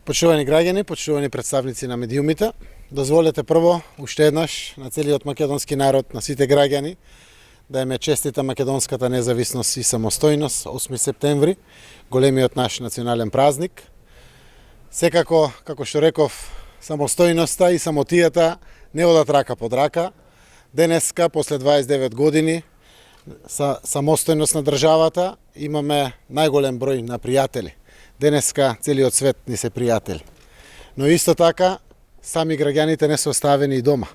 Почитувани граѓани, почитувани представници на медиумите, дозволете прво, уште еднаш, на целиот македонски народ, на сите граѓани, да им честита македонската независност и самостојност, 8 септември, големиот наш национален празник. Секако, како што реков, самостојноста и самотијата не одат рака под рака. Денеска, после 29 години, самостојност на државата, имаме најголем број на пријатели. Денеска целиот свет ни се пријатели. Но исто така, сами граѓаните не се оставени и дома.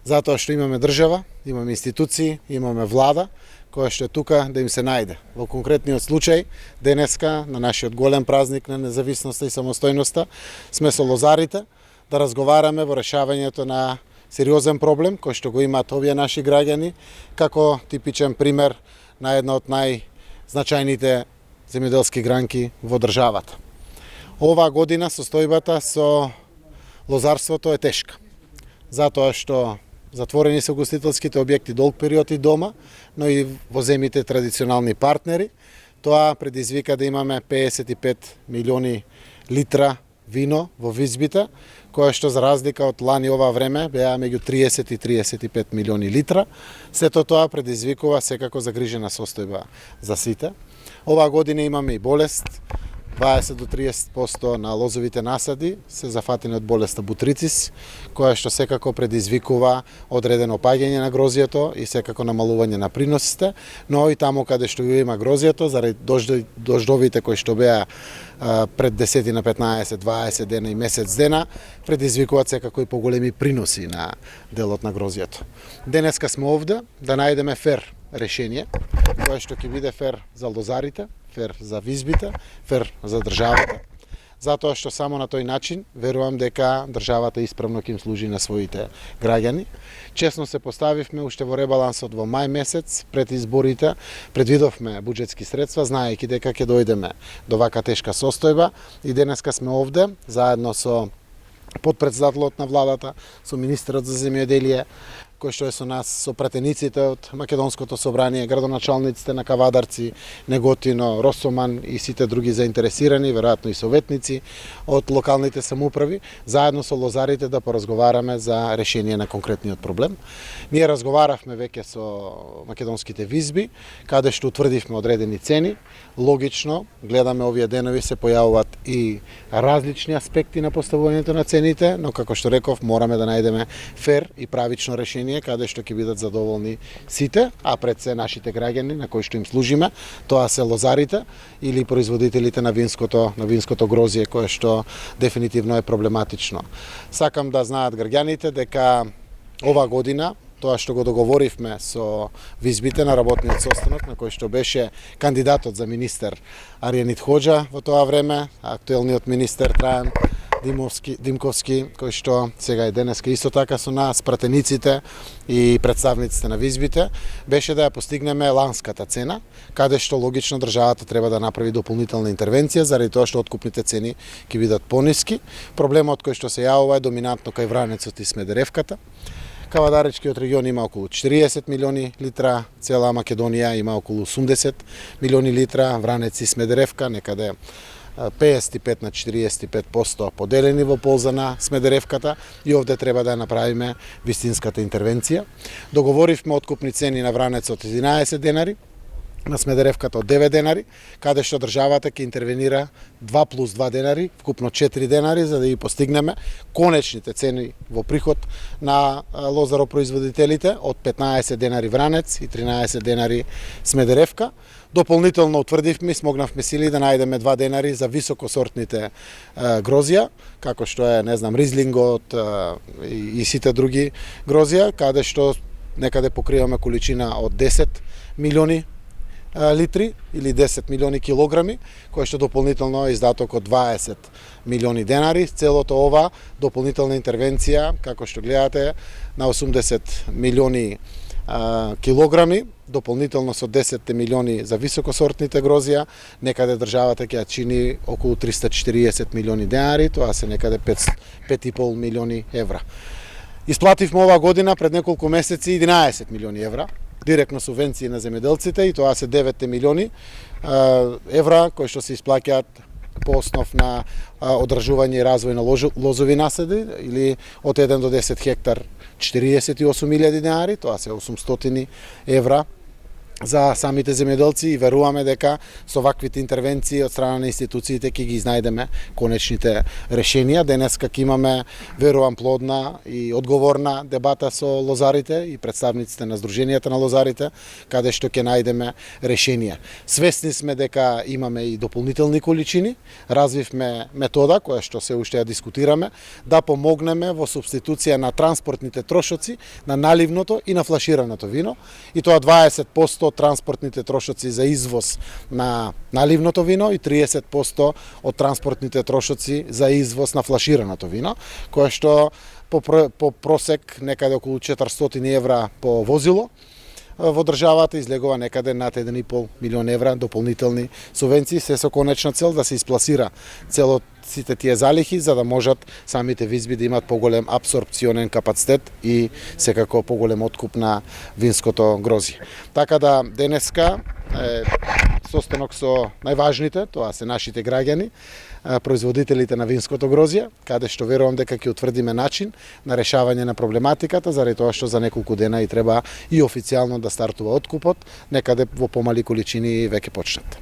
Затоа што имаме држава, имаме институции, имаме влада, која што е тука да им се најде. Во конкретниот случај, денеска, на нашиот голем празник на независноста и самостојноста, сме со лозарите да разговараме во решавањето на сериозен проблем кој што го имаат овие наши граѓани, како типичен пример на една од најзначајните земјоделски гранки во државата. Оваа година состојбата со лозарството е тешка, затоа што затворени се угостителските објекти долг период и дома, но и во земите традиционални партнери. Тоа предизвика да имаме 55 милиони литра вино во визбите, кое што за разлика од лани ова време беа меѓу 30 и 35 милиони литра. Сето тоа предизвикува секако загрижена состојба за сите. Оваа година имаме и болест. 20 до 30% на лозовите насади се зафатени од болеста бутрицис, која што секако предизвикува одредено опаѓање на грозјето и секако намалување на приносите, но и таму каде што има грозјето, заради дождовите кои што беа пред 10 на 15, 20 дена и месец дена, предизвикуваат секако и поголеми приноси на делот на грозјето. Денеска сме овде да најдеме фер решение, кое што ќе биде фер за лозарите, фер за визбите, фер за државата, затоа што само на тој начин верувам дека државата исправно ќе им служи на своите граѓани. Честно се поставивме уште во ребалансот во мај месец пред изборите, предвидовме буџетски средства, знаејќи дека ќе дојдеме до вака тешка состојба и денеска сме овде заедно со подпредседателот на владата, со министерот за земјоделие, кој што е со нас, со пратениците од Македонското собрание, градоначалниците на Кавадарци, Неготино, Росоман и сите други заинтересирани, веројатно и советници од локалните самоуправи, заедно со лозарите да поразговараме за решение на конкретниот проблем. Ние разговаравме веќе со македонските визби, каде што утврдивме одредени цени. Логично, гледаме овие денови се појавуваат и различни аспекти на поставувањето на цените, но како што реков, мораме да најдеме фер и правично решение каде што ќе бидат задоволни сите, а пред се нашите граѓани на кои што им служиме, тоа се лозарите или производителите на винското грозје, кое што дефинитивно е проблематично. Сакам да знаат граѓаните дека ова година тоа што го договоривме со визбите на работниот состанок, на кој што беше кандидатот за министер Аријанит Хоџа во тоа време, актуелниот министер Трајан Димковски, кој што сега и денеска исто така со нас, пратениците и представниците на визбите, беше да ја постигнеме ланската цена, каде што логично државата треба да направи дополнителна интервенција, заради тоа што откупните цени ќе бидат пониски. Проблемот кој што се јавува е доминантно кај Вранецот и Смедеревката. Кавадаречкиот регион има околу 40 милиони литра, цела Македонија има околу 80 милиони литра, Вранец и Смедеревка некаде 55 на 45% поделени во полза на Смедеревката и овде треба да ја направиме вистинската интервенција. Договоривме откупни цени на Вранецот 11 денари, на Смедеревката од 9 денари, каде што државата ќе интервенира 2 плюс 2 денари, вкупно 4 денари, за да ги постигнеме конечните цени во приход на лозаропроизводителите од 15 денари Вранец и 13 денари Смедеревка. Дополнително утврдивме и смогнавме сили да најдеме 2 денари за високосортните грозја, како што е, Ризлингот и сите други грозја, каде што некаде покриваме количина од 10 милиони литри или 10 милиони килограми, кој што дополнително е издаток од 20 милиони денари. Целото ова дополнителна интервенција, како што гледате, на 80 милиони килограми, дополнително со 10 милиони за високосортните грозја, некаде државата ќе ја чини околу 340 милиони денари, тоа се некаде 5,5 милиони евра. Исплативме оваа година пред неколку месеци 11 милиони евра, директно субвенции на земјоделците, и тоа се 9 милиони евра кои што се исплаќаат по основ на одржување и развој на лозови наседи или од 1 до 10 хектар 48.000 денари, тоа се 800 евра за самите земјоделци и веруваме дека со ваквите интервенции од страна на институциите ќе ги изнајдеме конечните решенија. Денеска ќе имаме, верувам, плодна и одговорна дебата со лозарите и представниците на Сдруженијата на лозарите, каде што ќе најдеме решенија. Свесни сме дека имаме и дополнителни количини, развивме метода која што се уште ја дискутираме, да помогнеме во субституција на транспортните трошоци, на наливното и на флашираното вино, и тоа 20% од транспортните трошоци за извоз на наливното вино и 30% од транспортните трошоци за извоз на флашираното вино, кое што по просек некаде околу 400 евра по возило во државата излегува некаде над 1,5 милион евра дополнителни субвенции, се со конечна цел да се испласира сите тие залихи, за да можат самите визби да имат поголем апсорбционен капацитет и секако поголем откуп на винското грозје. Така да денеска состанок со најважните, тоа се нашите граѓани, производителите на винското грозје, каде што верувам дека ќе утврдиме начин на решавање на проблематиката, заради тоа што за неколку дена и треба и официјално да стартува откупот, некаде во помали количини веќе почнат.